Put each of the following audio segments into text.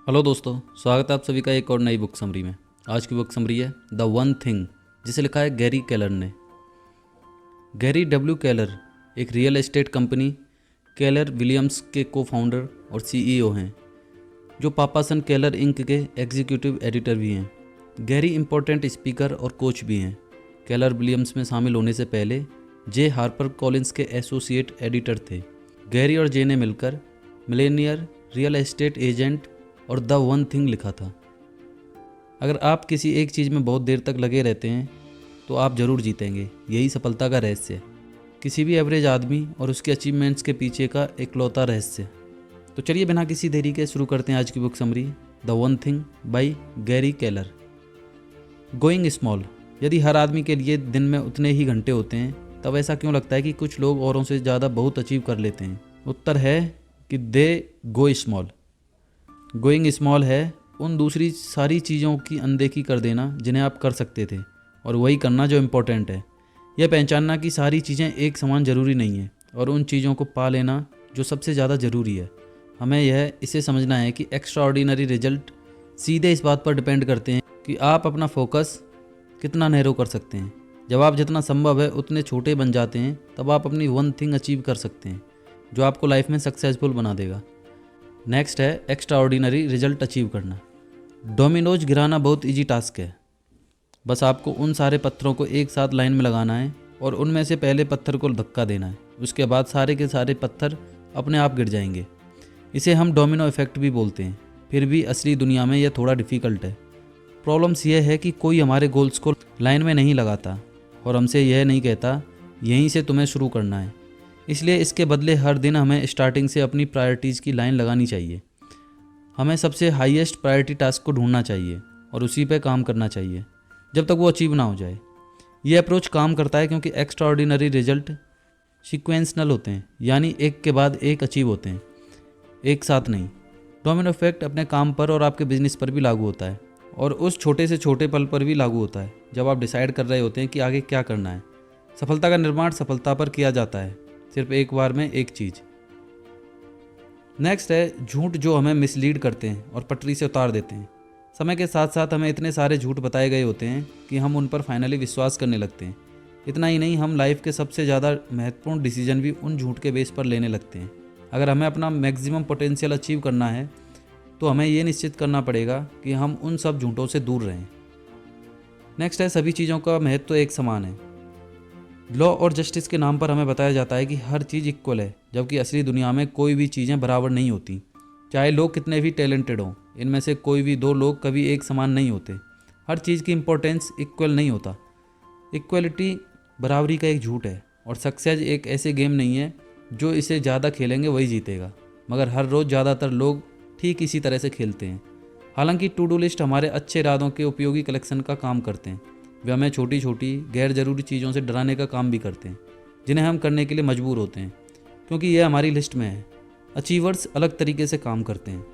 Hello दोस्तों, स्वागत है आप सभी का एक और नई बुक समरी में। आज की बुक समरी है द वन थिंग, जिसे लिखा है गैरी केलर ने। गैरी डब्ल्यू केलर एक real estate company Keller Williams के को फाउंडर और सीईओ हैं, जो पापासन केलर इंक के एग्जीक्यूटिव एडिटर भी हैं। गैरी इम्पोर्टेंट स्पीकर और कोच भी हैं। केलर विलियम्स में शामिल होने से पहले जे हार्पर कॉलिंस के एसोसिएट एडिटर थे। गैरी और जे ने मिलकर मिलेनियर, रियल एस्टेट एजेंट और द वन थिंग लिखा था। अगर आप किसी एक चीज़ में बहुत देर तक लगे रहते हैं तो आप ज़रूर जीतेंगे। यही सफलता का रहस्य है, किसी भी एवरेज आदमी और उसके अचीवमेंट्स के पीछे का इकलौता रहस्य। तो चलिए बिना किसी देरी के शुरू करते हैं आज की book summary the one thing by Gary Keller. Going small. यदि हर आदमी के लिए दिन में उतने ही घंटे होते हैं, तब ऐसा क्यों लगता है कि कुछ लोग औरों से ज़्यादा बहुत अचीव कर लेते हैं? उत्तर है कि दे गो स्मॉल। गोइंग स्मॉल है उन दूसरी सारी चीज़ों की अनदेखी कर देना जिन्हें आप कर सकते थे, और वही करना जो इम्पोर्टेंट है। यह पहचानना कि सारी चीज़ें एक समान ज़रूरी नहीं है, और उन चीज़ों को पा लेना जो सबसे ज़्यादा ज़रूरी है। हमें इसे समझना है कि एक्स्ट्रा ऑर्डिनरी रिजल्ट सीधे इस बात पर डिपेंड करते हैं कि आप अपना फोकस कितना नैरो कर सकते हैं। जब आप जितना संभव है उतने छोटे बन जाते हैं, तब आप अपनी वन थिंग अचीव कर सकते हैं, जो आपको लाइफ में सक्सेसफुल बना देगा। नेक्स्ट है एक्स्ट्रा ऑर्डिनरी रिजल्ट अचीव करना। डोमिनोज गिराना बहुत इजी टास्क है। बस आपको उन सारे पत्थरों को एक साथ लाइन में लगाना है और उनमें से पहले पत्थर को धक्का देना है। उसके बाद सारे के सारे पत्थर अपने आप गिर जाएंगे। इसे हम डोमिनो इफेक्ट भी बोलते हैं। फिर भी असली दुनिया में यह थोड़ा डिफ़िकल्ट है। प्रॉब्लम्स यह है कि कोई हमारे गोल्स को लाइन में नहीं लगाता और हमसे यह नहीं कहता यहीं से तुम्हें शुरू करना है। इसलिए इसके बदले हर दिन हमें स्टार्टिंग से अपनी प्रायोरिटीज़ की लाइन लगानी चाहिए। हमें सबसे हाईएस्ट प्रायोरिटी टास्क को ढूंढना चाहिए और उसी पे काम करना चाहिए जब तक वो अचीव ना हो जाए। ये अप्रोच काम करता है क्योंकि एक्स्ट्रा ऑर्डिनरी रिजल्ट सीक्वेंशनल होते हैं, यानी एक के बाद एक अचीव होते हैं, एक साथ नहीं। डोमिनो इफेक्ट अपने काम पर और आपके बिजनेस पर भी लागू होता है, और उस छोटे से छोटे पल पर भी लागू होता है जब आप डिसाइड कर रहे होते हैं कि आगे क्या करना है। सफलता का निर्माण सफलता पर किया जाता है, सिर्फ एक बार में एक चीज़। नेक्स्ट है झूठ, जो हमें मिसलीड करते हैं और पटरी से उतार देते हैं। समय के साथ साथ हमें इतने सारे झूठ बताए गए होते हैं कि हम उन पर फाइनली विश्वास करने लगते हैं। इतना ही नहीं, हम लाइफ के सबसे ज़्यादा महत्वपूर्ण डिसीजन भी उन झूठ के बेस पर लेने लगते हैं। अगर हमें अपना मैक्सिमम पोटेंशियल अचीव करना है तो हमें ये निश्चित करना पड़ेगा कि हम उन सब झूठों से दूर रहें। नेक्स्ट है सभी चीज़ों का महत्व एक समान है। लॉ और जस्टिस के नाम पर हमें बताया जाता है कि हर चीज़ इक्वल है, जबकि असली दुनिया में कोई भी चीज़ें बराबर नहीं होती। चाहे लोग कितने भी टैलेंटेड हों, इनमें से कोई भी दो लोग कभी एक समान नहीं होते। हर चीज़ की इम्पोर्टेंस इक्वल नहीं होता। इक्वलिटी बराबरी का एक झूठ है, और सक्सेस एक ऐसे गेम नहीं है जो इसे ज़्यादा खेलेंगे वही जीतेगा, मगर हर रोज़ ज़्यादातर लोग ठीक इसी तरह से खेलते हैं। हालांकि टू डू लिस्ट हमारे अच्छे इरादों के उपयोगी कलेक्शन का काम करते हैं। वे हमें छोटी छोटी गैर ज़रूरी चीज़ों से डराने का काम भी करते हैं, जिन्हें हम करने के लिए मजबूर होते हैं क्योंकि यह हमारी लिस्ट में है। अचीवर्स अलग तरीके से काम करते हैं।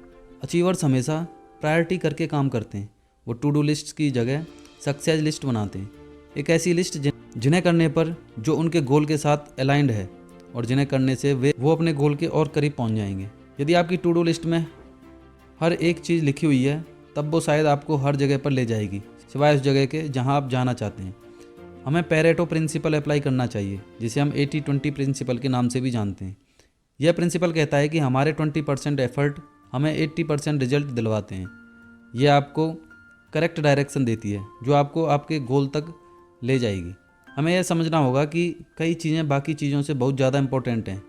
अचीवर्स हमेशा प्रायोरिटी करके काम करते हैं। वो टू डू लिस्ट की जगह सक्सेस लिस्ट बनाते हैं, एक ऐसी लिस्ट जिन्हें करने पर जो उनके गोल के साथ अलाइंड है और जिन्हें करने से वो अपने गोल के और करीब पहुंच जाएंगे। यदि आपकी टू डू लिस्ट में हर एक चीज़ लिखी हुई है, तब वो शायद आपको हर जगह पर ले जाएगी, सिवाय उस जगह के जहां आप जाना चाहते हैं। हमें पेरेटो प्रिंसिपल अप्लाई करना चाहिए, जिसे हम 80-20 प्रिंसिपल के नाम से भी जानते हैं। यह प्रिंसिपल कहता है कि हमारे 20% एफर्ट हमें 80% रिजल्ट दिलवाते हैं। यह आपको करेक्ट डायरेक्शन देती है, जो आपको आपके गोल तक ले जाएगी। हमें यह समझना होगा कि कई चीज़ें बाकी चीज़ों से बहुत ज़्यादा इंपॉर्टेंट हैं।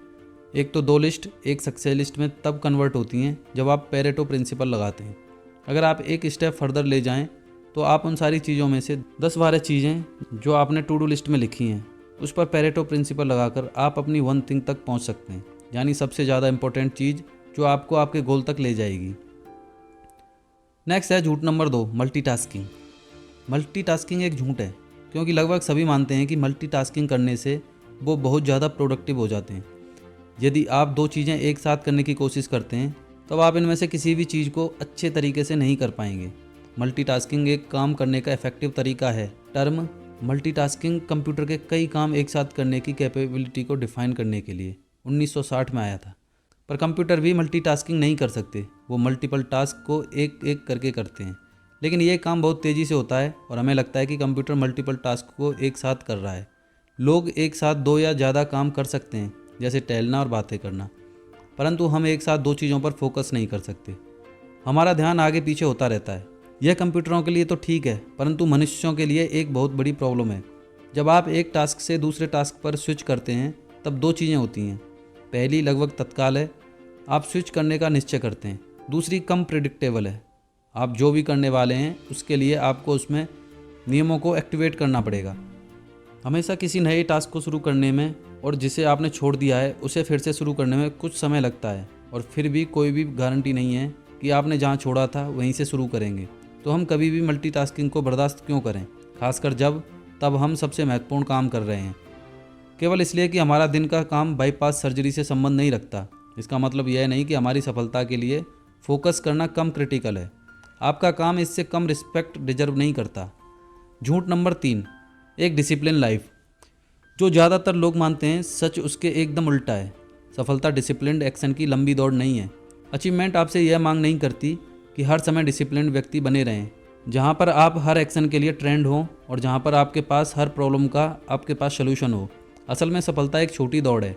एक तो दो लिस्ट एक सक्सेस लिस्ट में तब कन्वर्ट होती हैं जब आप पेरेटो प्रिंसिपल लगाते हैं। अगर आप एक स्टेप फर्दर ले जाएं तो आप उन सारी चीज़ों में से 10-12 चीज़ें जो आपने टू डू लिस्ट में लिखी हैं, उस पर पेरेटो प्रिंसिपल लगाकर आप अपनी वन थिंग तक पहुंच सकते हैं, यानी सबसे ज़्यादा इंपॉर्टेंट चीज़ जो आपको आपके गोल तक ले जाएगी। नेक्स्ट है झूठ नंबर 2, मल्टीटास्किंग। मल्टीटास्किंग एक झूठ है क्योंकि लगभग सभी मानते हैं कि मल्टीटास्किंग करने से वो बहुत ज़्यादा प्रोडक्टिव हो जाते हैं। यदि आप दो चीज़ें एक साथ करने की कोशिश करते हैं, तब आप इनमें से किसी भी चीज़ को अच्छे तरीके से नहीं कर पाएंगे। मल्टीटास्किंग एक काम करने का इफेक्टिव तरीका है। टर्म मल्टीटास्किंग कंप्यूटर के कई काम एक साथ करने की कैपेबिलिटी को डिफाइन करने के लिए 1960 में आया था। पर कंप्यूटर भी मल्टीटास्किंग नहीं कर सकते, वो मल्टीपल टास्क को एक एक करके करते हैं। लेकिन ये काम बहुत तेज़ी से होता है और हमें लगता है कि कंप्यूटर मल्टीपल टास्क को एक साथ कर रहा है। लोग एक साथ दो या ज़्यादा काम कर सकते हैं, जैसे टहलना और बातें करना, परंतु हम एक साथ दो चीज़ों पर फोकस नहीं कर सकते। हमारा ध्यान आगे पीछे होता रहता है। यह कंप्यूटरों के लिए तो ठीक है, परंतु मनुष्यों के लिए एक बहुत बड़ी प्रॉब्लम है। जब आप एक टास्क से दूसरे टास्क पर स्विच करते हैं तब दो चीज़ें होती हैं। पहली लगभग तत्काल है, आप स्विच करने का निश्चय करते हैं। दूसरी कम प्रिडिक्टेबल है, आप जो भी करने वाले हैं उसके लिए आपको उसमें नियमों को एक्टिवेट करना पड़ेगा। हमेशा किसी नए टास्क को शुरू करने में और जिसे आपने छोड़ दिया है उसे फिर से शुरू करने में कुछ समय लगता है, और फिर भी कोई भी गारंटी नहीं है कि आपने जहाँ छोड़ा था वहीं से शुरू करेंगे। तो हम कभी भी मल्टीटास्किंग को बर्दाश्त क्यों करें, खासकर तब हम सबसे महत्वपूर्ण काम कर रहे हैं, केवल इसलिए कि हमारा दिन का काम बाईपास सर्जरी से संबंध नहीं रखता। इसका मतलब यह नहीं कि हमारी सफलता के लिए फोकस करना कम क्रिटिकल है। आपका काम इससे कम रिस्पेक्ट डिजर्व नहीं करता। झूठ नंबर 3, एक डिसिप्लिन लाइफ। जो ज़्यादातर लोग मानते हैं सच उसके एकदम उल्टा है। सफलता डिसिप्लिन्ड एक्शन की लंबी दौड़ नहीं है। अचीवमेंट आपसे यह मांग नहीं करती कि हर समय डिसिप्लिन्ड व्यक्ति बने रहें, जहाँ पर आप हर एक्शन के लिए ट्रेंड हो और जहाँ पर आपके पास हर प्रॉब्लम का आपके पास सलूशन हो। असल में सफलता एक छोटी दौड़ है,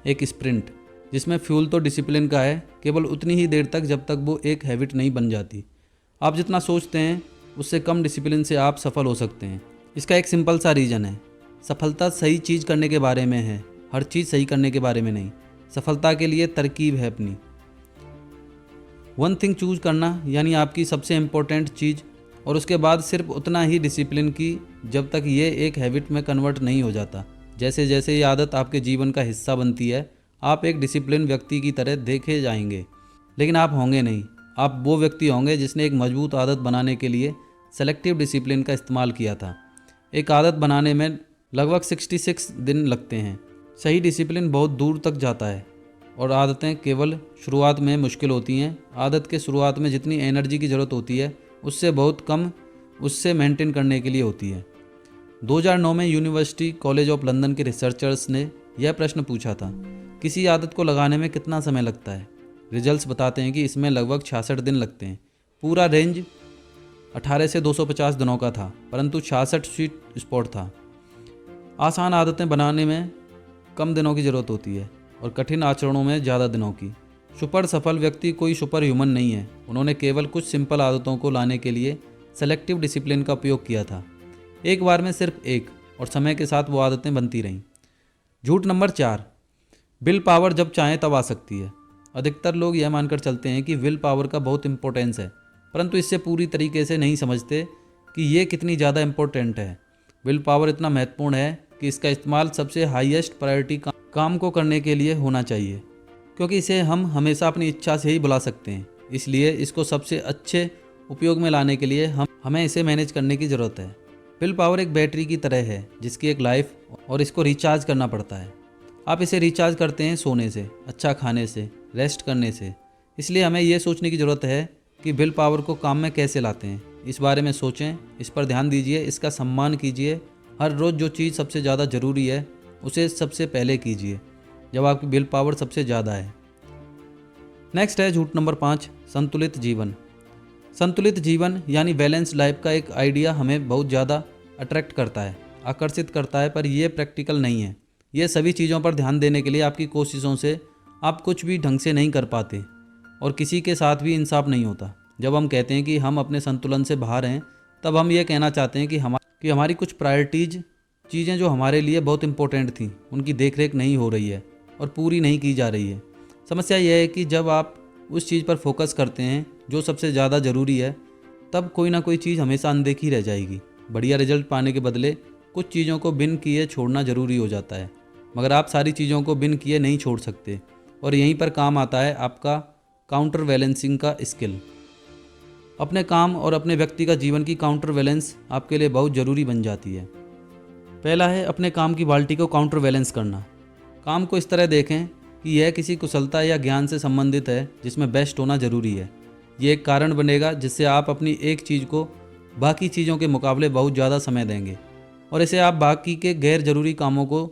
एक स्प्रिंट, जिसमें फ्यूल तो डिसिप्लिन का है, केवल उतनी ही देर तक जब तक वो एक हैबिट नहीं बन जाती। आप जितना सोचते हैं उससे कम डिसिप्लिन से आप सफल हो सकते हैं। इसका एक सिंपल सा रीज़न है, सफलता सही चीज़ करने के बारे में है, हर चीज़ सही करने के बारे में नहीं। सफलता के लिए तरकीब है अपनी। वन थिंग चूज करना, यानी आपकी सबसे इम्पोर्टेंट चीज़, और उसके बाद सिर्फ उतना ही डिसिप्लिन की जब तक ये एक हैबिट में कन्वर्ट नहीं हो जाता। जैसे जैसे ये आदत आपके जीवन का हिस्सा बनती है, आप एक डिसिप्लिन व्यक्ति की तरह देखे जाएंगे। लेकिन आप होंगे नहीं, आप वो व्यक्ति होंगे जिसने एक मजबूत आदत बनाने के लिए सेलेक्टिव डिसिप्लिन का इस्तेमाल किया था। एक आदत बनाने में लगभग 66 दिन लगते हैं। सही डिसिप्लिन बहुत दूर तक जाता है और आदतें केवल शुरुआत में मुश्किल होती हैं। आदत के शुरुआत में जितनी एनर्जी की ज़रूरत होती है उससे बहुत कम उससे मेंटेन करने के लिए होती है। 2009 में यूनिवर्सिटी कॉलेज ऑफ लंदन के रिसर्चर्स ने यह प्रश्न पूछा था, किसी आदत को लगाने में कितना समय लगता है। रिजल्ट्स बताते हैं कि इसमें लगभग 66 दिन लगते हैं। पूरा रेंज 18 से 250 दिनों का था, परंतु 66 स्वीट स्पॉट था। आसान आदतें बनाने में कम दिनों की ज़रूरत होती है और कठिन आचरणों में ज़्यादा दिनों की। सुपर सफल व्यक्ति कोई सुपर ह्यूमन नहीं है, उन्होंने केवल कुछ सिंपल आदतों को लाने के लिए सेलेक्टिव डिसिप्लिन का उपयोग किया था। एक बार में सिर्फ एक, और समय के साथ वो आदतें बनती रहीं। झूठ नंबर 4, विल पावर जब चाहें तब आ सकती है। अधिकतर लोग यह मानकर चलते हैं कि विल पावर का बहुत इंपॉर्टेंस है, परंतु इससे पूरी तरीके से नहीं समझते कि ये कितनी ज़्यादा इम्पोर्टेंट है। विल पावर इतना महत्वपूर्ण है कि इसका इस्तेमाल सबसे हाईएस्ट प्रायोरिटी काम को करने के लिए होना चाहिए, क्योंकि इसे हम हमेशा अपनी इच्छा से ही बुला सकते हैं। इसलिए इसको सबसे अच्छे उपयोग में लाने के लिए हमें इसे मैनेज करने की ज़रूरत है। विल पावर एक बैटरी की तरह है जिसकी एक लाइफ, और इसको रिचार्ज करना पड़ता है। आप इसे रिचार्ज करते हैं सोने से, अच्छा खाने से, रेस्ट करने से। इसलिए हमें यह सोचने की ज़रूरत है कि विल पावर को काम में कैसे लाते हैं। इस बारे में सोचें, इस पर ध्यान दीजिए, इसका सम्मान कीजिए। हर रोज़ जो चीज़ सबसे ज़्यादा ज़रूरी है उसे सबसे पहले कीजिए जब आपकी विल पावर सबसे ज़्यादा है। नेक्स्ट है झूठ नंबर 5, संतुलित जीवन। संतुलित जीवन यानी बैलेंस लाइफ का एक आइडिया हमें बहुत ज़्यादा अट्रैक्ट करता है, आकर्षित करता है, पर यह प्रैक्टिकल नहीं है। ये सभी चीज़ों पर ध्यान देने के लिए आपकी कोशिशों से आप कुछ भी ढंग से नहीं कर पाते और किसी के साथ भी इंसाफ नहीं होता। जब हम कहते हैं कि हम अपने संतुलन से बाहर हैं, तब हम ये कहना चाहते हैं कि हमारी कुछ प्रायोरिटीज चीज़ें जो हमारे लिए बहुत इंपॉर्टेंट थी उनकी देखरेख नहीं हो रही है और पूरी नहीं की जा रही है। समस्या यह है कि जब आप उस चीज़ पर फोकस करते हैं जो सबसे ज़्यादा ज़रूरी है, तब कोई ना कोई चीज़ हमेशा अनदेखी रह जाएगी। बढ़िया रिजल्ट पाने के बदले कुछ चीज़ों को बिन किए छोड़ना ज़रूरी हो जाता है, मगर आप सारी चीज़ों को बिन किए नहीं छोड़ सकते। और यहीं पर काम आता है आपका काउंटर बैलेंसिंग का स्किल। अपने काम और अपने व्यक्ति का जीवन की काउंटर बैलेंस आपके लिए बहुत ज़रूरी बन जाती है। पहला है अपने काम की बाल्टी को काउंटर बैलेंस करना। काम को इस तरह देखें कि यह किसी कुशलता या ज्ञान से संबंधित है जिसमें बेस्ट होना ज़रूरी है। ये एक कारण बनेगा जिससे आप अपनी एक चीज़ को बाकी चीज़ों के मुकाबले बहुत ज़्यादा समय देंगे, और इसे आप बाकी के गैर ज़रूरी कामों को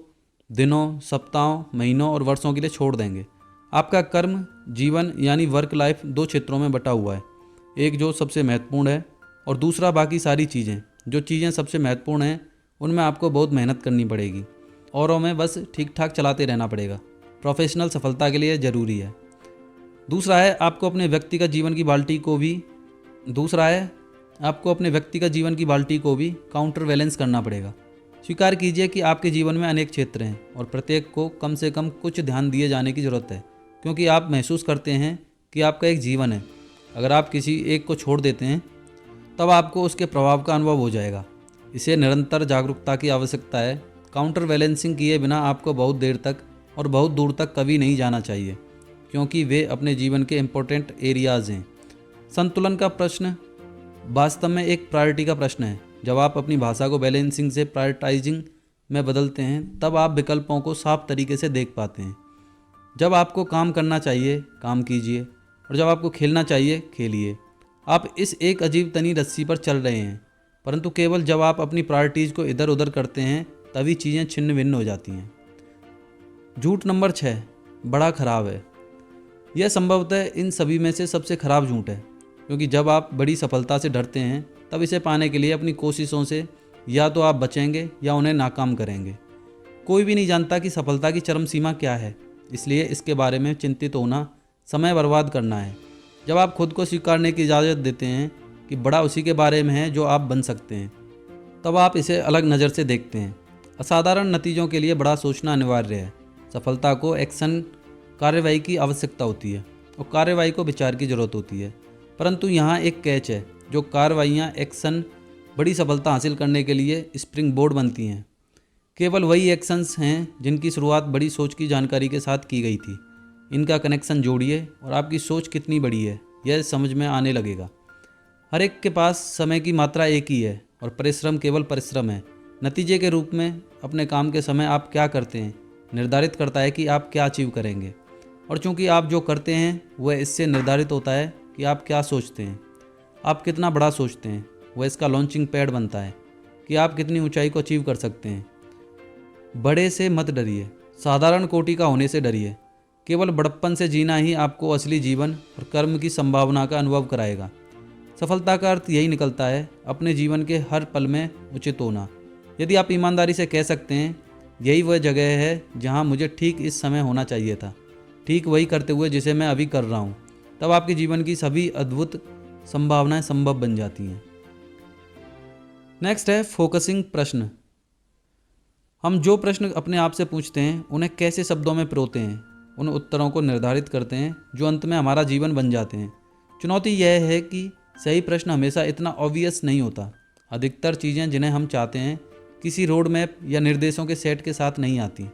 दिनों, सप्ताहों, महीनों और वर्षों के लिए छोड़ देंगे। आपका कर्म जीवन यानी वर्क लाइफ दो क्षेत्रों में बटा हुआ है, एक जो सबसे महत्वपूर्ण है और दूसरा बाकी सारी चीज़ें। जो चीज़ें सबसे महत्वपूर्ण हैं उनमें आपको बहुत मेहनत करनी पड़ेगी, औरों में बस ठीक ठाक चलाते रहना पड़ेगा। प्रोफेशनल सफलता के लिए ज़रूरी है। दूसरा है आपको अपने व्यक्तिगत जीवन की बाल्टी को भी काउंटर बैलेंस करना पड़ेगा। स्वीकार कीजिए कि आपके जीवन में अनेक क्षेत्र हैं और प्रत्येक को कम से कम कुछ ध्यान दिए जाने की ज़रूरत है, क्योंकि आप महसूस करते हैं कि आपका एक जीवन है। अगर आप किसी एक को छोड़ देते हैं तब आपको उसके प्रभाव का अनुभव हो जाएगा। इसे निरंतर जागरूकता की आवश्यकता है। काउंटर बैलेंसिंग किए बिना आपको बहुत देर तक और बहुत दूर तक कभी नहीं जाना चाहिए, क्योंकि वे अपने जीवन के इम्पोर्टेंट एरियाज़ हैं। संतुलन का प्रश्न वास्तव में एक प्रायोरिटी का प्रश्न है। जब आप अपनी भाषा को बैलेंसिंग से प्रायोरिटाइजिंग में बदलते हैं तब आप विकल्पों को साफ तरीके से देख पाते हैं। जब आपको काम करना चाहिए काम कीजिए, और जब आपको खेलना चाहिए खेलिए। आप इस एक अजीब तनी रस्सी पर चल रहे हैं, परंतु केवल जब आप अपनी प्रायोरिटीज़ को इधर उधर करते हैं तभी चीज़ें छिन्न भिन्न हो जाती हैं। झूठ नंबर 6 बड़ा खराब है। यह संभवतः इन सभी में से सबसे खराब झूठ है, क्योंकि जब आप बड़ी सफलता से डरते हैं तब इसे पाने के लिए अपनी कोशिशों से या तो आप बचेंगे या उन्हें नाकाम करेंगे। कोई भी नहीं जानता कि सफलता की चरम सीमा क्या है, इसलिए इसके बारे में चिंतित होना समय बर्बाद करना है। जब आप खुद को स्वीकारने की इजाज़त देते हैं कि बड़ा उसी के बारे में है जो आप बन सकते हैं, तब आप इसे अलग नज़र से देखते हैं। असाधारण नतीजों के लिए बड़ा सोचना अनिवार्य है। सफलता को एक्शन कार्रवाई की आवश्यकता होती है और कार्रवाई को विचार की ज़रूरत होती है, परंतु यहाँ एक कैच है। जो कार्रवाइयाँ एक्शन बड़ी सफलता हासिल करने के लिए स्प्रिंग बोर्ड बनती हैं, केवल वही एक्शंस हैं जिनकी शुरुआत बड़ी सोच की जानकारी के साथ की गई थी। इनका कनेक्शन जोड़िए और आपकी सोच कितनी बड़ी है यह समझ में आने लगेगा। हर एक के पास समय की मात्रा एक ही है और परिश्रम केवल परिश्रम है। नतीजे के रूप में अपने काम के समय आप क्या करते हैं निर्धारित करता है कि आप क्या अचीव करेंगे, और चूंकि आप जो करते हैं वह इससे निर्धारित होता है कि आप क्या सोचते हैं। आप कितना बड़ा सोचते हैं वह इसका लॉन्चिंग पैड बनता है कि आप कितनी ऊंचाई को अचीव कर सकते हैं। बड़े से मत डरिए, साधारण कोटि का होने से डरिए। केवल बड़प्पन से जीना ही आपको असली जीवन और कर्म की संभावना का अनुभव कराएगा। सफलता का अर्थ यही निकलता है, अपने जीवन के हर पल में उचित होना। यदि आप ईमानदारी से कह सकते हैं यही वह जगह है जहां मुझे ठीक इस समय होना चाहिए था, ठीक वही करते हुए जिसे मैं अभी कर रहा हूं, तब आपके जीवन की सभी अद्भुत संभावनाएं संभव बन जाती हैं। नेक्स्ट है फोकसिंग प्रश्न। हम जो प्रश्न अपने आप से पूछते हैं उन्हें कैसे शब्दों में पिरोते हैं, उन उत्तरों को निर्धारित करते हैं जो अंत में हमारा जीवन बन जाते हैं। चुनौती यह है कि सही प्रश्न हमेशा इतना ऑब्वियस नहीं होता। अधिकतर चीज़ें जिन्हें हम चाहते हैं किसी रोड मैप या निर्देशों के सेट के साथ नहीं आती,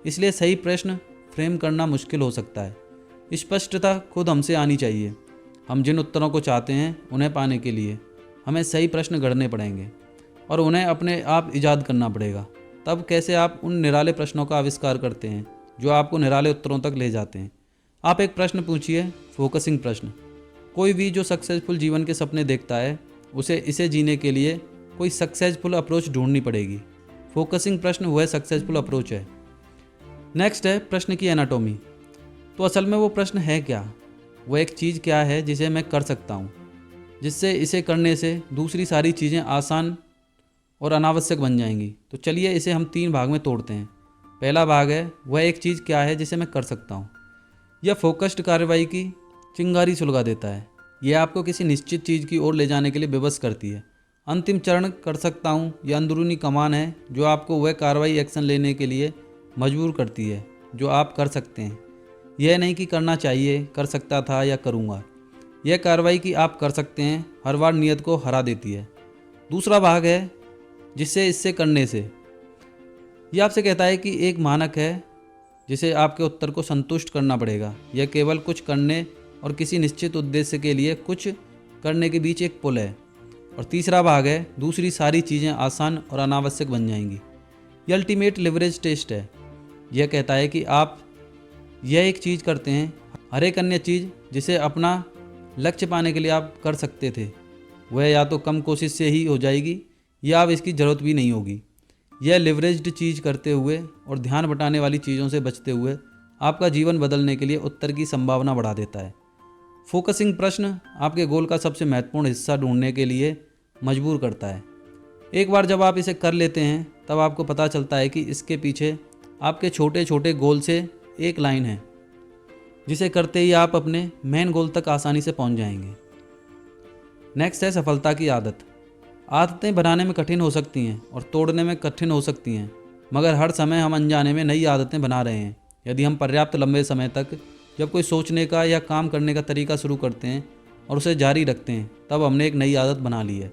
इसलिए सही प्रश्न फ्रेम करना मुश्किल हो सकता है। स्पष्टता खुद हमसे आनी चाहिए। हम जिन उत्तरों को चाहते हैं उन्हें पाने के लिए हमें सही प्रश्न गढ़ने पड़ेंगे और उन्हें अपने आप ईजाद करना पड़ेगा। तब कैसे आप उन निराले प्रश्नों का आविष्कार करते हैं जो आपको निराले उत्तरों तक ले जाते हैं। आप एक प्रश्न पूछिए, फोकसिंग प्रश्न। कोई भी जो सक्सेसफुल जीवन के सपने देखता है उसे इसे जीने के लिए कोई सक्सेसफुल अप्रोच ढूंढनी पड़ेगी। फोकसिंग प्रश्न वह सक्सेसफुल अप्रोच है। नेक्स्ट है प्रश्न की एनाटॉमी। तो असल में वो प्रश्न है क्या? वह एक चीज़ क्या है जिसे मैं कर सकता हूँ, जिससे इसे करने से दूसरी सारी चीज़ें आसान और अनावश्यक बन जाएंगी। तो चलिए इसे हम 3 भाग में तोड़ते हैं। पहला भाग है वह एक चीज़ क्या है जिसे मैं कर सकता हूँ। यह फोकस्ड कार्रवाई की चिंगारी सुलगा देता है। यह आपको किसी निश्चित चीज़ की ओर ले जाने के लिए विवश करती है। अंतिम चरण कर सकता हूँ यह अंदरूनी कमान है जो आपको वह कार्रवाई एक्शन लेने के लिए मजबूर करती है जो आप कर सकते हैं। यह नहीं कि करना चाहिए, कर सकता था या करूँगा। यह कार्रवाई कि आप कर सकते हैं हर बार नियत को हरा देती है। दूसरा भाग है जिससे इससे करने से यह आपसे कहता है कि एक मानक है जिसे आपके उत्तर को संतुष्ट करना पड़ेगा। यह केवल कुछ करने और किसी निश्चित उद्देश्य के लिए कुछ करने के बीच एक पुल है। और तीसरा भाग है दूसरी सारी चीज़ें आसान और अनावश्यक बन जाएंगी। यह अल्टीमेट लिवरेज टेस्ट है। यह कहता है कि आप यह एक चीज़ करते हैं, हर एक अन्य चीज़ जिसे अपना लक्ष्य पाने के लिए आप कर सकते थे वह या तो कम कोशिश से ही हो जाएगी या अब इसकी ज़रूरत भी नहीं होगी। यह लिवरेज्ड चीज़ करते हुए और ध्यान बटाने वाली चीज़ों से बचते हुए आपका जीवन बदलने के लिए उत्तर की संभावना बढ़ा देता है। फोकसिंग प्रश्न आपके गोल का सबसे महत्वपूर्ण हिस्सा ढूंढने के लिए मजबूर करता है। एक बार जब आप इसे कर लेते हैं तब आपको पता चलता है कि इसके पीछे आपके छोटे छोटे गोल से एक लाइन है जिसे करते ही आप अपने मेन गोल तक आसानी से पहुंच जाएंगे। नेक्स्ट है सफलता की आदत। आदतें बनाने में कठिन हो सकती हैं और तोड़ने में कठिन हो सकती हैं, मगर हर समय हम अनजाने में नई आदतें बना रहे हैं। यदि हम पर्याप्त लंबे समय तक जब कोई सोचने का या काम करने का तरीका शुरू करते हैं और उसे जारी रखते हैं, तब हमने एक नई आदत बना ली है।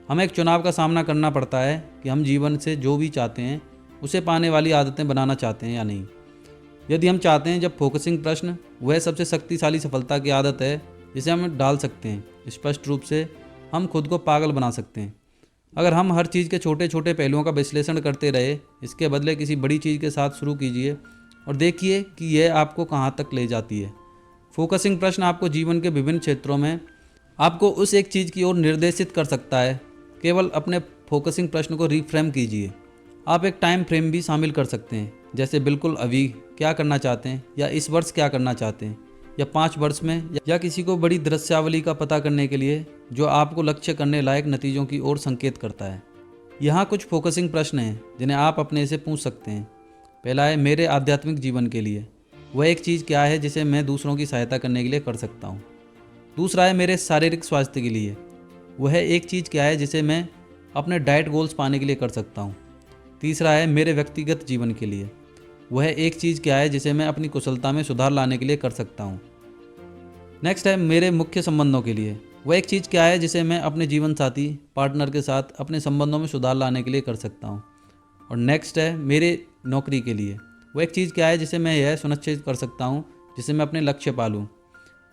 हमें एक चुनाव का सामना करना पड़ता है कि हम जीवन से जो भी चाहते हैं उसे पाने वाली आदतें बनाना चाहते हैं या नहीं। यदि हम चाहते हैं, जब फोकसिंग प्रश्न वह सबसे शक्तिशाली सफलता की आदत है जिसे हम डाल सकते हैं। स्पष्ट रूप से हम खुद को पागल बना सकते हैं अगर हम हर चीज़ के छोटे छोटे पहलुओं का विश्लेषण करते रहे। इसके बदले किसी बड़ी चीज़ के साथ शुरू कीजिए और देखिए कि यह आपको कहाँ तक ले जाती है। फोकसिंग प्रश्न आपको जीवन के विभिन्न क्षेत्रों में आपको उस एक चीज़ की ओर निर्देशित कर सकता है। केवल अपने फोकसिंग प्रश्न को रिफ्रेम कीजिए। आप एक टाइम फ्रेम भी शामिल कर सकते हैं, जैसे बिल्कुल अभी क्या करना चाहते हैं, या इस वर्ष क्या करना चाहते हैं, या 5 वर्ष में, या किसी को बड़ी दृश्यावली का पता करने के लिए जो आपको लक्ष्य करने लायक नतीजों की ओर संकेत करता है। यहाँ कुछ फोकसिंग प्रश्न हैं जिन्हें आप अपने से पूछ सकते हैं। पहला है, मेरे आध्यात्मिक जीवन के लिए वह एक चीज़ क्या है जिसे मैं दूसरों की सहायता करने के लिए कर सकता हूँ। दूसरा है, मेरे शारीरिक स्वास्थ्य के लिए वह एक चीज़ क्या है जिसे मैं अपने डाइट गोल्स पाने के लिए कर सकता हूँ। तीसरा है, मेरे व्यक्तिगत जीवन के लिए वह एक चीज़ क्या है जिसे मैं अपनी कुशलता में सुधार लाने के लिए कर सकता हूँ। नेक्स्ट है, मेरे मुख्य संबंधों के लिए वह एक चीज़ क्या है जिसे मैं अपने जीवन साथी पार्टनर के साथ अपने संबंधों में सुधार लाने के लिए कर सकता हूँ। और नेक्स्ट है, मेरे नौकरी के लिए वह एक चीज़ क्या है जिसे मैं यह सुनिश्चित कर सकता हूँ जिसे मैं अपने लक्ष्य पालूँ।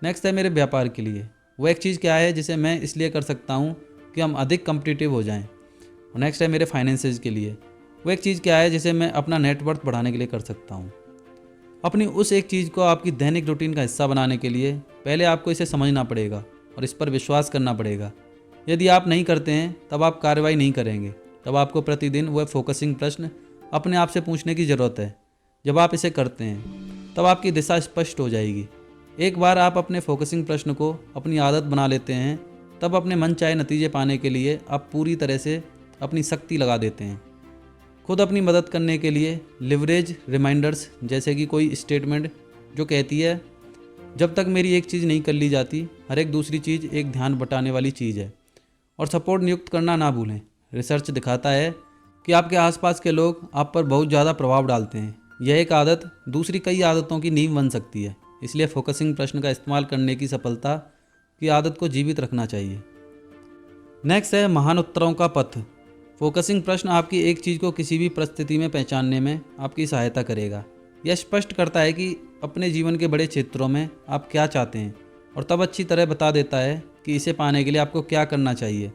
नेक्स्ट है, मेरे व्यापार के लिए वह एक चीज़ क्या है जिसे मैं इसलिए कर सकता हूँ कि हम अधिक कम्पिटिटिव हो जाएं। और नेक्स्ट है, मेरे फाइनेंसेस के लिए वो एक चीज़ क्या है जिसे मैं अपना नेटवर्थ बढ़ाने के लिए कर सकता हूँ। अपनी उस एक चीज़ को आपकी दैनिक रूटीन का हिस्सा बनाने के लिए पहले आपको इसे समझना पड़ेगा और इस पर विश्वास करना पड़ेगा। यदि आप नहीं करते हैं तब आप कार्रवाई नहीं करेंगे। तब आपको प्रतिदिन वह फोकसिंग प्रश्न अपने आप से पूछने की ज़रूरत है। जब आप इसे करते हैं तब आपकी दिशा स्पष्ट हो जाएगी। एक बार आप अपने फोकसिंग प्रश्न को अपनी आदत बना लेते हैं तब अपने मन चाहे नतीजे पाने के लिए आप पूरी तरह से अपनी शक्ति लगा देते हैं। खुद अपनी मदद करने के लिए लिवरेज रिमाइंडर्स, जैसे कि कोई स्टेटमेंट जो कहती है, जब तक मेरी एक चीज़ नहीं कर ली जाती हर एक दूसरी चीज़ एक ध्यान बटाने वाली चीज़ है। और सपोर्ट नियुक्त करना ना भूलें। रिसर्च दिखाता है कि आपके आसपास के लोग आप पर बहुत ज़्यादा प्रभाव डालते हैं। यह एक आदत दूसरी कई आदतों की नींव बन सकती है। इसलिए फोकसिंग प्रश्न का इस्तेमाल करने की सफलता की आदत को जीवित रखना चाहिए। नेक्स्ट है, महान उत्तरों का पथ। फोकसिंग प्रश्न आपकी एक चीज़ को किसी भी परिस्थिति में पहचानने में आपकी सहायता करेगा। यह स्पष्ट करता है कि अपने जीवन के बड़े क्षेत्रों में आप क्या चाहते हैं और तब अच्छी तरह बता देता है कि इसे पाने के लिए आपको क्या करना चाहिए।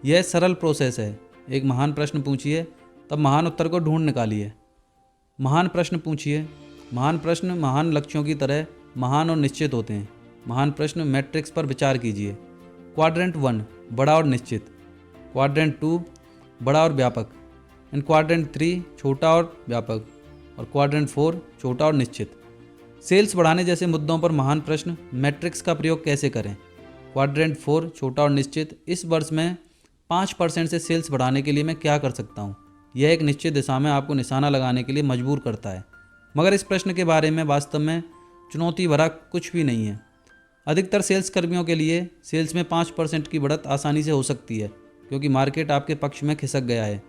यह सरल प्रोसेस है। एक महान प्रश्न पूछिए, तब महान उत्तर को ढूंढ निकालिए। महान प्रश्न पूछिए। महान प्रश्न महान लक्ष्यों की तरह महान और निश्चित होते हैं। महान प्रश्न मैट्रिक्स पर विचार कीजिए। क्वाड्रेंट 1 बड़ा और निश्चित, क्वाड्रेंट 2 बड़ा और व्यापक, एंड क्वाड्रेंट 3 छोटा और व्यापक, और क्वाड्रेंट 4 छोटा और निश्चित। सेल्स बढ़ाने जैसे मुद्दों पर महान प्रश्न मैट्रिक्स का प्रयोग कैसे करें। क्वाड्रेंट 4 छोटा और निश्चित, इस वर्ष में 5% से सेल्स बढ़ाने के लिए मैं क्या कर सकता हूँ। यह एक निश्चित दिशा में आपको निशाना लगाने के लिए मजबूर करता है। मगर इस प्रश्न के बारे में वास्तव में चुनौती भरा कुछ भी नहीं है। अधिकतर सेल्स कर्मियों के लिए सेल्स में 5% की बढ़त आसानी से हो सकती है, क्योंकि मार्केट आपके पक्ष में खिसक गया है।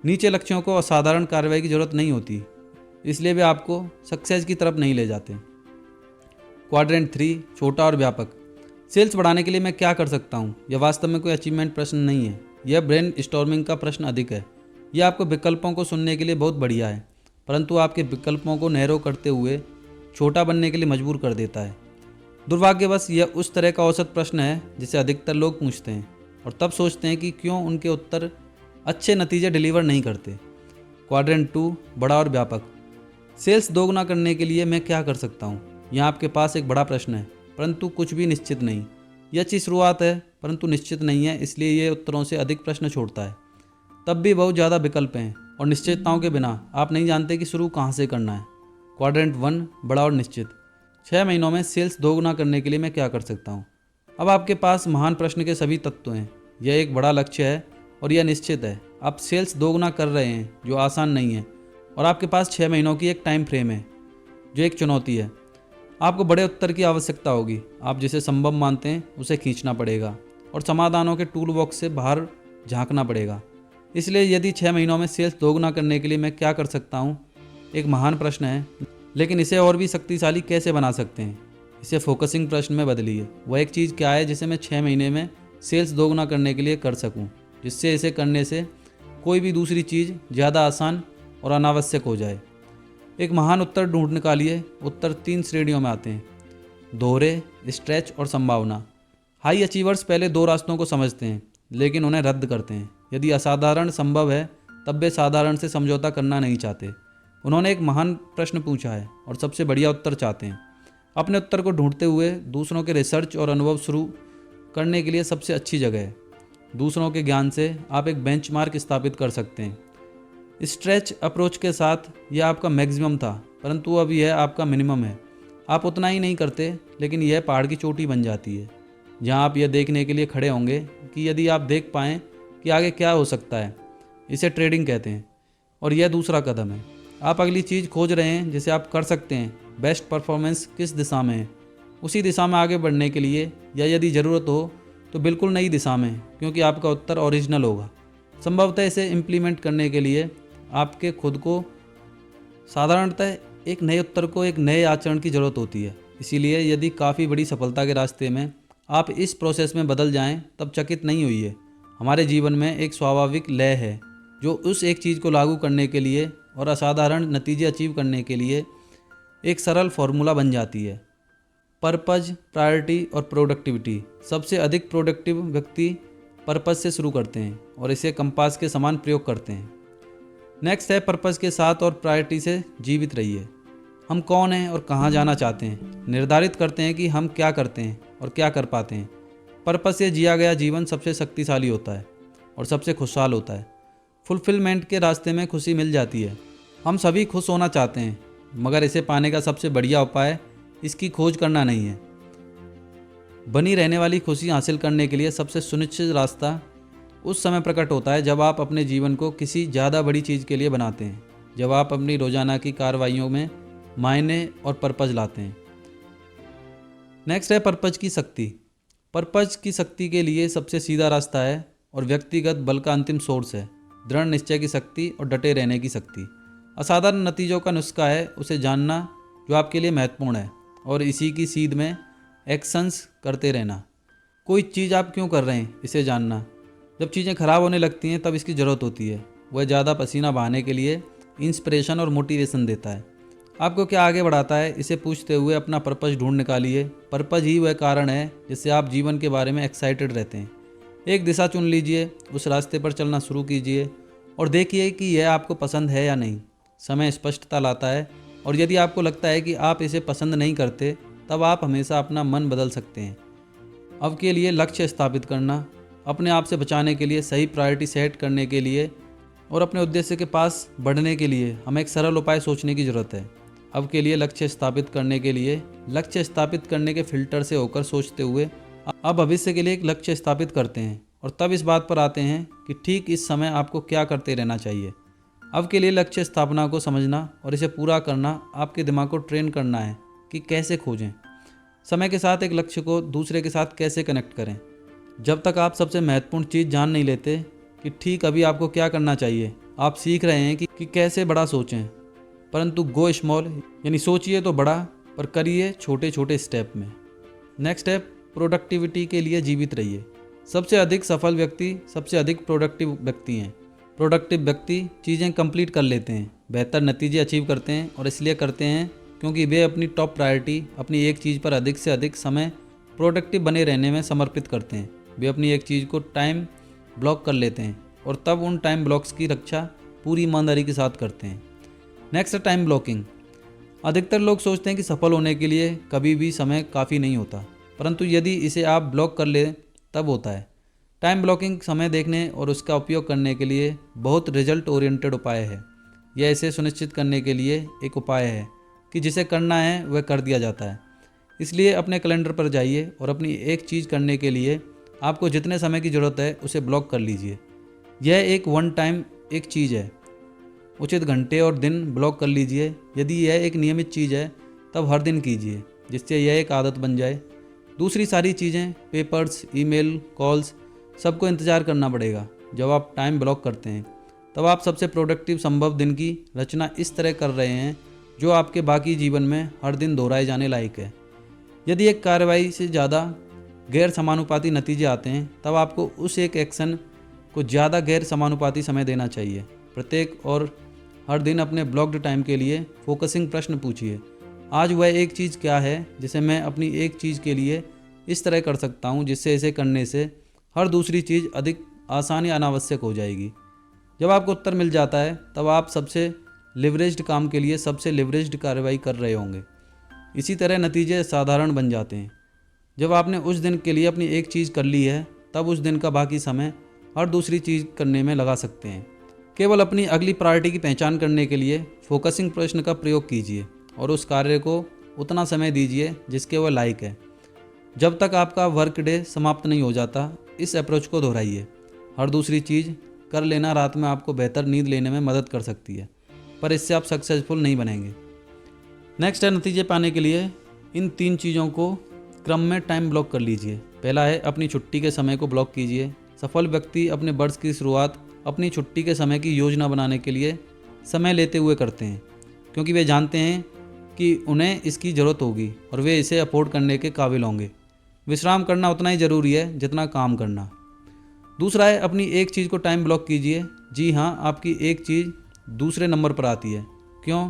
नीचे लक्ष्यों को असाधारण कार्रवाई की जरूरत नहीं होती, इसलिए वे आपको सक्सेस की तरफ नहीं ले जाते। क्वाड्रेंट 3 छोटा और व्यापक, सेल्स बढ़ाने के लिए मैं क्या कर सकता हूँ। यह वास्तव में कोई अचीवमेंट प्रश्न नहीं है, यह ब्रेन स्टॉर्मिंग का प्रश्न अधिक है। यह आपको विकल्पों को सुनने के लिए बहुत बढ़िया है, परंतु आपके विकल्पों को नैरो करते हुए छोटा बनने के लिए मजबूर कर देता है। दुर्भाग्यवश यह उस तरह का औसत प्रश्न है जिसे अधिकतर लोग पूछते हैं और तब सोचते हैं कि क्यों उनके उत्तर अच्छे नतीजे डिलीवर नहीं करते। क्वाड्रेंट 2 बड़ा और व्यापक, सेल्स दोगुना करने के लिए मैं क्या कर सकता हूँ। यहाँ आपके पास एक बड़ा प्रश्न है, परंतु कुछ भी निश्चित नहीं। यह अच्छी शुरुआत है, परंतु निश्चित नहीं है, इसलिए ये उत्तरों से अधिक प्रश्न छोड़ता है। तब भी बहुत ज़्यादा विकल्प हैं और निश्चितताओं के बिना आप नहीं जानते कि शुरू कहाँ से करना है। क्वाड्रेंट 1 बड़ा और निश्चित। 6 महीनों में सेल्स दोगुना करने के लिए मैं क्या कर सकता हूँ। अब आपके पास महान प्रश्न के सभी तत्व हैं। यह एक बड़ा लक्ष्य है और यह निश्चित है। आप सेल्स दोगुना कर रहे हैं जो आसान नहीं है, और आपके पास 6 महीनों की एक टाइम फ्रेम है जो एक चुनौती है। आपको बड़े उत्तर की आवश्यकता होगी। आप जिसे संभव मानते हैं उसे खींचना पड़ेगा और समाधानों के टूल बॉक्स से बाहर झांकना पड़ेगा। इसलिए यदि 6 महीनों में सेल्स दोगुना करने के लिए मैं क्या कर सकता हूँ, एक महान प्रश्न है, लेकिन इसे और भी शक्तिशाली कैसे बना सकते हैं। इसे फोकसिंग प्रश्न में बदलिए। वह एक चीज़ क्या है जिसे मैं 6 महीने में सेल्स दोगुना करने के लिए कर सकूं, जिससे इसे करने से कोई भी दूसरी चीज़ ज़्यादा आसान और अनावश्यक हो जाए। एक महान उत्तर ढूंढ निकालिए। उत्तर 3 श्रेणियों में आते हैं: दोहरे, स्ट्रेच और संभावना। हाई अचीवर्स पहले 2 रास्तों को समझते हैं लेकिन उन्हें रद्द करते हैं। यदि असाधारण संभव है तब वे साधारण से समझौता करना नहीं चाहते। उन्होंने एक महान प्रश्न पूछा है और सबसे बढ़िया उत्तर चाहते हैं। अपने उत्तर को ढूंढते हुए दूसरों के रिसर्च और अनुभव शुरू करने के लिए सबसे अच्छी जगह है। दूसरों के ज्ञान से आप एक बेंचमार्क स्थापित कर सकते हैं। स्ट्रेच अप्रोच के साथ यह आपका मैक्सिमम था, परंतु अब यह आपका मिनिमम है। आप उतना ही नहीं करते, लेकिन यह पहाड़ की चोटी बन जाती है जहां आप यह देखने के लिए खड़े होंगे कि यदि आप देख पाएँ कि आगे क्या हो सकता है। इसे ट्रेडिंग कहते हैं और यह दूसरा कदम है। आप अगली चीज़ खोज रहे हैं जिसे आप कर सकते हैं। बेस्ट परफॉर्मेंस किस दिशा में है, उसी दिशा में आगे बढ़ने के लिए, या यदि ज़रूरत हो तो बिल्कुल नई दिशा में, क्योंकि आपका उत्तर ओरिजिनल होगा। संभवतः इसे इम्प्लीमेंट करने के लिए आपके खुद को साधारणतः एक नए उत्तर को एक नए आचरण की ज़रूरत होती है। इसीलिए यदि काफ़ी बड़ी सफलता के रास्ते में आप इस प्रोसेस में बदल जाएं, तब चकित नहीं होइए। हमारे जीवन में एक स्वाभाविक लय है जो उस एक चीज़ को लागू करने के लिए और असाधारण नतीजे अचीव करने के लिए एक सरल फॉर्मूला बन जाती है। पर्पज, प्रायोरिटी और प्रोडक्टिविटी। सबसे अधिक प्रोडक्टिव व्यक्ति पर्पज से शुरू करते हैं और इसे कंपास के समान प्रयोग करते हैं। नेक्स्ट है पर्पज के साथ और प्रायोरिटी से जीवित रहिए। हम कौन हैं और कहाँ जाना चाहते हैं निर्धारित करते हैं कि हम क्या करते हैं और क्या कर पाते हैं। पर्पज से जिया गया जीवन सबसे शक्तिशाली होता है और सबसे खुशहाल होता है। फुलफिलमेंट के रास्ते में खुशी मिल जाती है। हम सभी खुश होना चाहते हैं, मगर इसे पाने का सबसे बढ़िया उपाय इसकी खोज करना नहीं है। बनी रहने वाली खुशी हासिल करने के लिए सबसे सुनिश्चित रास्ता उस समय प्रकट होता है जब आप अपने जीवन को किसी ज़्यादा बड़ी चीज़ के लिए बनाते हैं, जब आप अपनी रोज़ाना की कार्रवाइयों में मायने और पर्पज लाते हैं। नेक्स्ट है पर्पज की शक्ति। पर्पज की शक्ति के लिए सबसे सीधा रास्ता है और व्यक्तिगत बल का अंतिम सोर्स है दृढ़ निश्चय की शक्ति और डटे रहने की शक्ति। असाधारण नतीजों का नुस्खा है उसे जानना जो आपके लिए महत्वपूर्ण है और इसी की सीध में एक्शंस करते रहना। कोई चीज़ आप क्यों कर रहे हैं इसे जानना। जब चीज़ें खराब होने लगती हैं तब इसकी ज़रूरत होती है। वह ज़्यादा पसीना बहाने के लिए इंस्पिरेशन और मोटिवेशन देता है। आपको क्या आगे बढ़ाता है इसे पूछते हुए अपना पर्पज ढूंढ निकालिए। पर्पज ही वह कारण है जिससे आप जीवन के बारे में एक्साइटेड रहते हैं। एक दिशा चुन लीजिए, उस रास्ते पर चलना शुरू कीजिए और देखिए कि यह आपको पसंद है या नहीं। समय स्पष्टता लाता है और यदि आपको लगता है कि आप इसे पसंद नहीं करते, तब आप हमेशा अपना मन बदल सकते हैं। अब के लिए लक्ष्य स्थापित करना, अपने आप से बचाने के लिए सही प्रायोरिटी सेट करने के लिए और अपने उद्देश्य के पास बढ़ने के लिए हमें एक सरल उपाय सोचने की ज़रूरत है। अब के लिए लक्ष्य स्थापित करने के लिए लक्ष्य स्थापित करने के फिल्टर से होकर सोचते हुए अब भविष्य के लिए एक लक्ष्य स्थापित करते हैं और तब इस बात पर आते हैं कि ठीक इस समय आपको क्या करते रहना चाहिए। अब के लिए लक्ष्य स्थापना को समझना और इसे पूरा करना आपके दिमाग को ट्रेन करना है कि कैसे खोजें। समय के साथ एक लक्ष्य को दूसरे के साथ कैसे कनेक्ट करें। जब तक आप सबसे महत्वपूर्ण चीज़ जान नहीं लेते कि ठीक अभी आपको क्या करना चाहिए, आप सीख रहे हैं कि कैसे बड़ा सोचें। परंतु गो स्मॉल, यानी सोचिए तो बड़ा पर करिए छोटे छोटे स्टेप में। नेक्स्ट है प्रोडक्टिविटी के लिए जीवित रहिए। सबसे अधिक सफल व्यक्ति सबसे अधिक प्रोडक्टिव व्यक्ति हैं। प्रोडक्टिव व्यक्ति चीज़ें कंप्लीट कर लेते हैं, बेहतर नतीजे अचीव करते हैं और इसलिए करते हैं क्योंकि वे अपनी टॉप प्रायोरिटी अपनी एक चीज़ पर अधिक से अधिक समय प्रोडक्टिव बने रहने में समर्पित करते हैं। वे अपनी एक चीज़ को टाइम ब्लॉक कर लेते हैं और तब उन टाइम ब्लॉक्स की रक्षा पूरी ईमानदारी के साथ करते हैं। नेक्स्ट है टाइम ब्लॉकिंग। अधिकतर लोग सोचते हैं कि सफल होने के लिए कभी भी समय काफ़ी नहीं होता, परंतु यदि इसे आप ब्लॉक कर लें तब होता है। टाइम ब्लॉकिंग समय देखने और उसका उपयोग करने के लिए बहुत रिजल्ट ओरिएंटेड उपाय है। यह इसे सुनिश्चित करने के लिए एक उपाय है कि जिसे करना है वह कर दिया जाता है। इसलिए अपने कैलेंडर पर जाइए और अपनी एक चीज़ करने के लिए आपको जितने समय की ज़रूरत है उसे ब्लॉक कर लीजिए। यह एक वन टाइम एक चीज़ है। उचित घंटे और दिन ब्लॉक कर लीजिए। यदि यह एक नियमित चीज़ है तब हर दिन कीजिए, जिससे यह एक आदत बन जाए। दूसरी सारी चीज़ें, पेपर्स, ईमेल, कॉल्स, सबको इंतज़ार करना पड़ेगा। जब आप टाइम ब्लॉक करते हैं तब आप सबसे प्रोडक्टिव संभव दिन की रचना इस तरह कर रहे हैं जो आपके बाकी जीवन में हर दिन दोहराए जाने लायक है। यदि एक कार्रवाई से ज़्यादा गैर समानुपाती नतीजे आते हैं तब आपको उस एक एक्शन को ज़्यादा गैर समानुपाती समय देना चाहिए। प्रत्येक और हर दिन अपने ब्लॉक्ड टाइम के लिए फोकसिंग प्रश्न पूछिए। आज वह एक चीज़ क्या है जिसे मैं अपनी एक चीज़ के लिए इस तरह कर सकता हूँ जिससे इसे करने से हर दूसरी चीज़ अधिक आसान या अनावश्यक हो जाएगी। जब आपको उत्तर मिल जाता है तब आप सबसे लिवरेज्ड काम के लिए सबसे लिवरेज्ड कार्रवाई कर रहे होंगे। इसी तरह नतीजे साधारण बन जाते हैं। जब आपने उस दिन के लिए अपनी एक चीज़ कर ली है तब उस दिन का बाकी समय हर दूसरी चीज़ करने में लगा सकते हैं। केवल अपनी अगली प्रायोरिटी की पहचान करने के लिए फोकसिंग प्रश्न का प्रयोग कीजिए और उस कार्य को उतना समय दीजिए जिसके वह लायक है। जब तक आपका वर्क डे समाप्त नहीं हो जाता, इस अप्रोच को दोहराइए। हर दूसरी चीज़ कर लेना रात में आपको बेहतर नींद लेने में मदद कर सकती है, पर इससे आप सक्सेसफुल नहीं बनेंगे। नेक्स्ट है, नतीजे पाने के लिए इन 3 चीज़ों को क्रम में टाइम ब्लॉक कर लीजिए। पहला है, अपनी छुट्टी के समय को ब्लॉक कीजिए। सफल व्यक्ति अपने वर्ष की शुरुआत अपनी छुट्टी के समय की योजना बनाने के लिए समय लेते हुए करते हैं, क्योंकि वे जानते हैं कि उन्हें इसकी ज़रूरत होगी और वे इसे अफोर्ड करने के काबिल होंगे। विश्राम करना उतना ही ज़रूरी है जितना काम करना। दूसरा है, अपनी एक चीज़ को टाइम ब्लॉक कीजिए। जी हाँ, आपकी एक चीज़ दूसरे नंबर पर आती है। क्यों?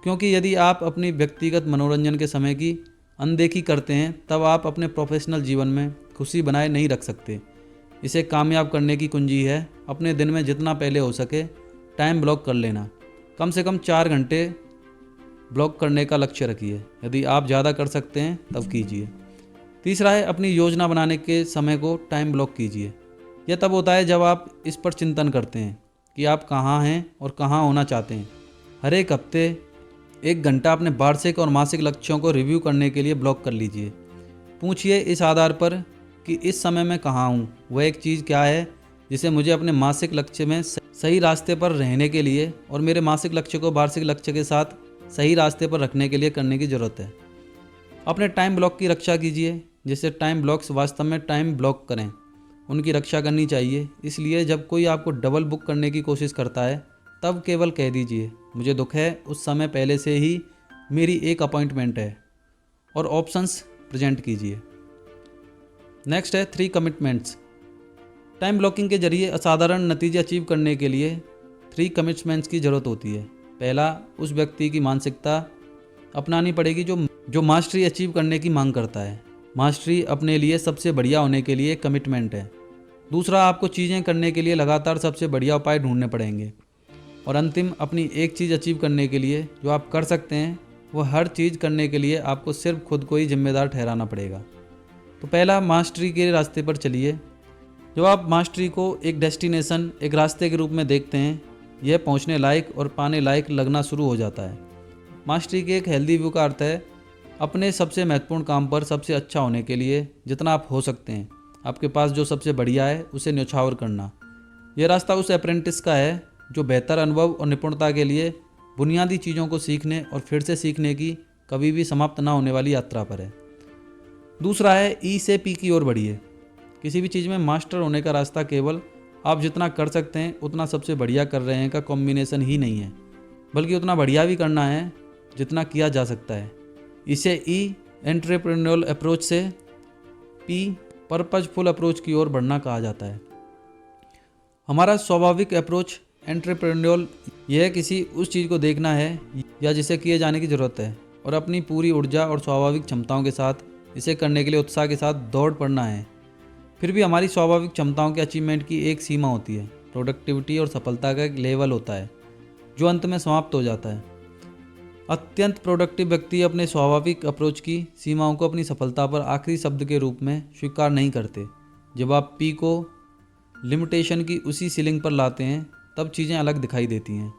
क्योंकि यदि आप अपनी व्यक्तिगत मनोरंजन के समय की अनदेखी करते हैं तब आप अपने प्रोफेशनल जीवन में खुशी बनाए नहीं रख सकते। इसे कामयाब करने की कुंजी है अपने दिन में जितना पहले हो सके टाइम ब्लॉक कर लेना। कम से कम 4 घंटे ब्लॉक करने का लक्ष्य रखिए। यदि आप ज़्यादा कर सकते हैं तब कीजिए। तीसरा है, अपनी योजना बनाने के समय को टाइम ब्लॉक कीजिए। यह तब होता है जब आप इस पर चिंतन करते हैं कि आप कहाँ हैं और कहाँ होना चाहते हैं। हर एक हफ्ते 1 घंटा अपने वार्षिक और मासिक लक्ष्यों को रिव्यू करने के लिए ब्लॉक कर लीजिए। पूछिए इस आधार पर कि इस समय मैं कहाँ हूँ, वह एक चीज़ क्या है जिसे मुझे अपने मासिक लक्ष्य में सही रास्ते पर रहने के लिए और मेरे मासिक लक्ष्य को वार्षिक लक्ष्य के साथ सही रास्ते पर रखने के लिए करने की ज़रूरत है। अपने टाइम ब्लॉक की रक्षा कीजिए, जिससे टाइम ब्लॉक्स वास्तव में टाइम ब्लॉक करें। उनकी रक्षा करनी चाहिए। इसलिए जब कोई आपको डबल बुक करने की कोशिश करता है तब केवल कह दीजिए, मुझे दुख है, उस समय पहले से ही मेरी एक अपॉइंटमेंट है, और ऑप्शंस प्रेजेंट कीजिए। नेक्स्ट है, 3 कमिटमेंट्स। टाइम ब्लॉकिंग के जरिए असाधारण नतीजे अचीव करने के लिए 3 कमिटमेंट्स की ज़रूरत होती है। पहला, उस व्यक्ति की मानसिकता अपनानी पड़ेगी जो मास्टरी अचीव करने की मांग करता है। मास्टरी अपने लिए सबसे बढ़िया होने के लिए कमिटमेंट है। दूसरा, आपको चीज़ें करने के लिए लगातार सबसे बढ़िया उपाय ढूंढने पड़ेंगे। और अंतिम, अपनी एक चीज़ अचीव करने के लिए जो आप कर सकते हैं, वह हर चीज़ करने के लिए आपको सिर्फ खुद को ही जिम्मेदार ठहराना पड़ेगा। तो पहला, मास्टरी के रास्ते पर चलिए। जब आप मास्टरी को एक डेस्टिनेशन, एक रास्ते के रूप में देखते हैं, यह पहुंचने लायक और पाने लायक लगना शुरू हो जाता है। मास्टरी के एक हेल्दी व्यू का अर्थ है अपने सबसे महत्वपूर्ण काम पर सबसे अच्छा होने के लिए जितना आप हो सकते हैं, आपके पास जो सबसे बढ़िया है उसे न्यौछावर करना। यह रास्ता उस अप्रेंटिस का है जो बेहतर अनुभव और निपुणता के लिए बुनियादी चीज़ों को सीखने और फिर से सीखने की कभी भी समाप्त ना होने वाली यात्रा पर है। दूसरा है, ई से पी की ओर बढ़िए। किसी भी चीज़ में मास्टर होने का रास्ता केवल आप जितना कर सकते हैं उतना सबसे बढ़िया कर रहे हैं का कॉम्बिनेशन ही नहीं है, बल्कि उतना बढ़िया भी करना है जितना किया जा सकता है। इसे ई, एंटरप्रेन्योरियल अप्रोच से पी, पर्पजफुल अप्रोच की ओर बढ़ना कहा जाता है। हमारा स्वाभाविक अप्रोच एंटरप्रेन्योरियल यह किसी उस चीज़ को देखना है या जिसे किए जाने की ज़रूरत है और अपनी पूरी ऊर्जा और स्वाभाविक क्षमताओं के साथ इसे करने के लिए उत्साह के साथ दौड़ पड़ना है। फिर भी हमारी स्वाभाविक क्षमताओं के अचीवमेंट की एक सीमा होती है। प्रोडक्टिविटी और सफलता का एक लेवल होता है जो अंत में समाप्त हो जाता है। अत्यंत प्रोडक्टिव व्यक्ति अपने स्वाभाविक अप्रोच की सीमाओं को अपनी सफलता पर आखिरी शब्द के रूप में स्वीकार नहीं करते। जब आप पी को लिमिटेशन की उसी सीलिंग पर लाते हैं तब चीज़ें अलग दिखाई देती हैं।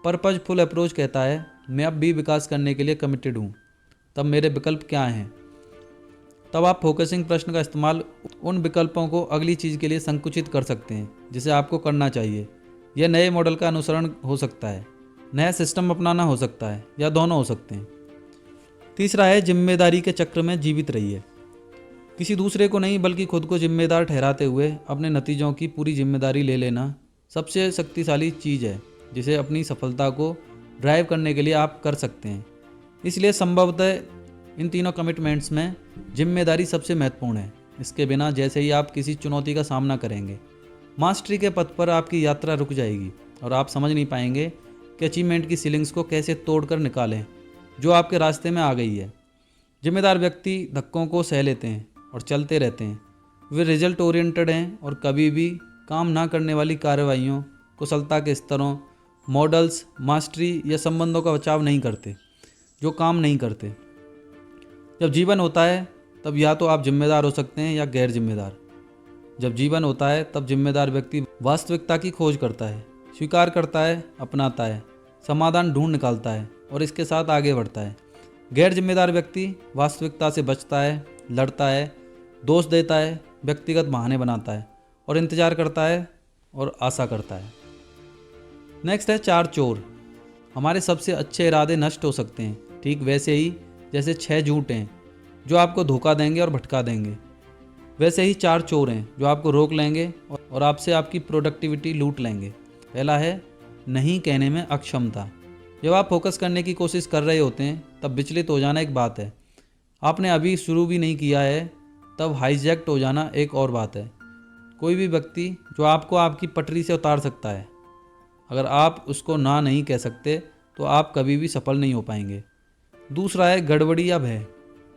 पर्पजफुल अप्रोच कहता है मैं अब भी विकास करने के लिए कमिटेड हूँ, तब मेरे विकल्प क्या हैं। तब आप फोकसिंग प्रश्न का इस्तेमाल उन विकल्पों को अगली चीज़ के लिए संकुचित कर सकते हैं जिसे आपको करना चाहिए। यह नए मॉडल का अनुसरण हो सकता है, नया सिस्टम अपनाना हो सकता है, या दोनों हो सकते हैं। तीसरा है जिम्मेदारी के चक्र में जीवित रहिए। किसी दूसरे को नहीं बल्कि खुद को जिम्मेदार ठहराते हुए अपने नतीजों की पूरी जिम्मेदारी ले लेना सबसे शक्तिशाली चीज़ है जिसे अपनी सफलता को ड्राइव करने के लिए आप कर सकते हैं। इसलिए संभवतः इन तीनों कमिटमेंट्स में जिम्मेदारी सबसे महत्वपूर्ण है। इसके बिना जैसे ही आप किसी चुनौती का सामना करेंगे, मास्टरी के पथ पर आपकी यात्रा रुक जाएगी और आप समझ नहीं पाएंगे कि अचीवमेंट की सीलिंग्स को कैसे तोड़कर निकालें जो आपके रास्ते में आ गई है। जिम्मेदार व्यक्ति धक्कों को सह लेते हैं और चलते रहते हैं। वे रिजल्ट ओरिएंटेड हैं और कभी भी काम ना करने वाली कार्रवाइयों, कुशलता के स्तरों, मॉडल्स, मास्टरी या संबंधों का बचाव नहीं करते जो काम नहीं करते। जब जीवन होता है तब या तो आप जिम्मेदार हो सकते हैं या गैर जिम्मेदार। जब जीवन होता है तब जिम्मेदार व्यक्ति वास्तविकता की खोज करता है, स्वीकार करता है, अपनाता है, समाधान ढूंढ निकालता है और इसके साथ आगे बढ़ता है। गैर जिम्मेदार व्यक्ति वास्तविकता से बचता है, लड़ता है, दोष देता है, व्यक्तिगत बहाने बनाता है और इंतजार करता है और आशा करता है। नेक्स्ट है 4 चोर। हमारे सबसे अच्छे इरादे नष्ट हो सकते हैं, ठीक वैसे ही जैसे 6 झूठ हैं जो आपको धोखा देंगे और भटका देंगे, वैसे ही 4 चोर हैं जो आपको रोक लेंगे और आपसे आपकी प्रोडक्टिविटी लूट लेंगे। पहला है नहीं कहने में अक्षमता। जब आप फोकस करने की कोशिश कर रहे होते हैं तब विचलित हो जाना एक बात है, आपने अभी शुरू भी नहीं किया है तब हाईजैक्ट हो जाना एक और बात है। कोई भी व्यक्ति जो आपको आपकी पटरी से उतार सकता है, अगर आप उसको ना नहीं कह सकते तो आप कभी भी सफल नहीं हो पाएंगे। दूसरा है गड़बड़ी या भय।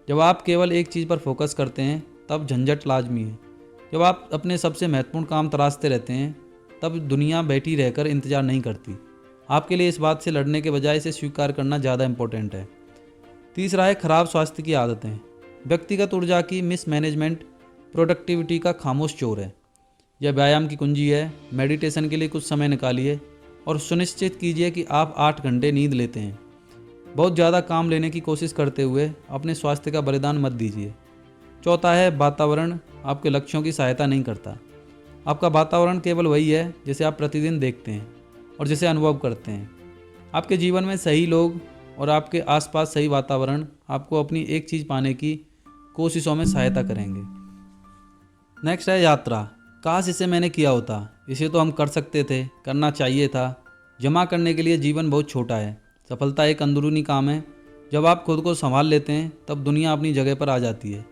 जब आप केवल एक चीज़ पर फोकस करते हैं तब झंझट लाजमी है। जब आप अपने सबसे महत्वपूर्ण काम तराशते रहते हैं तब दुनिया बैठी रहकर इंतजार नहीं करती। आपके लिए इस बात से लड़ने के बजाय इसे स्वीकार करना ज़्यादा इंपॉर्टेंट है। तीसरा है खराब स्वास्थ्य की आदतें। व्यक्तिगत ऊर्जा की मिसमैनेजमेंट प्रोडक्टिविटी का खामोश चोर है। यह व्यायाम की कुंजी है। मेडिटेशन के लिए कुछ समय निकालिए और सुनिश्चित कीजिए कि आप 8 घंटे नींद लेते हैं। बहुत ज़्यादा काम लेने की कोशिश करते हुए अपने स्वास्थ्य का बलिदान मत दीजिए। चौथा है वातावरण आपके लक्ष्यों की सहायता नहीं करता। आपका वातावरण केवल वही है जिसे आप प्रतिदिन देखते हैं और जिसे अनुभव करते हैं। आपके जीवन में सही लोग और आपके आसपास सही वातावरण आपको अपनी एक चीज़ पाने की कोशिशों में सहायता करेंगे। नेक्स्ट है यात्रा। काश इसे मैंने किया होता, इसे तो हम कर सकते थे, करना चाहिए था। जमा करने के लिए जीवन बहुत छोटा है। सफलता एक अंदरूनी काम है। जब आप खुद को संभाल लेते हैं तब दुनिया अपनी जगह पर आ जाती है।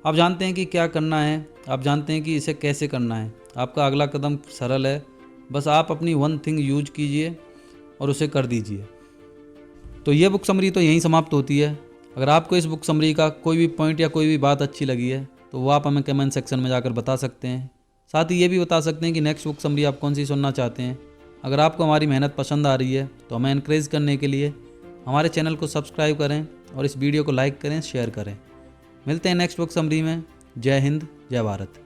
आप जानते हैं कि क्या करना है, आप जानते हैं कि इसे कैसे करना है। आपका अगला कदम सरल है, बस आप अपनी वन थिंग यूज कीजिए और उसे कर दीजिए। तो ये बुक समरी तो यहीं समाप्त होती है। अगर आपको इस बुक समरी का कोई भी पॉइंट या कोई भी बात अच्छी लगी है तो वो आप हमें कमेंट सेक्शन में जाकर बता सकते हैं। साथ ही ये भी बता सकते हैं कि नेक्स्ट बुक समरी आप कौन सी सुनना चाहते हैं। अगर आपको हमारी मेहनत पसंद आ रही है तो हमें एनकरेज करने के लिए हमारे चैनल को सब्सक्राइब करें और इस वीडियो को लाइक करें, शेयर करें। मिलते हैं नेक्स्ट बुक समरी में। जय हिंद, जय भारत।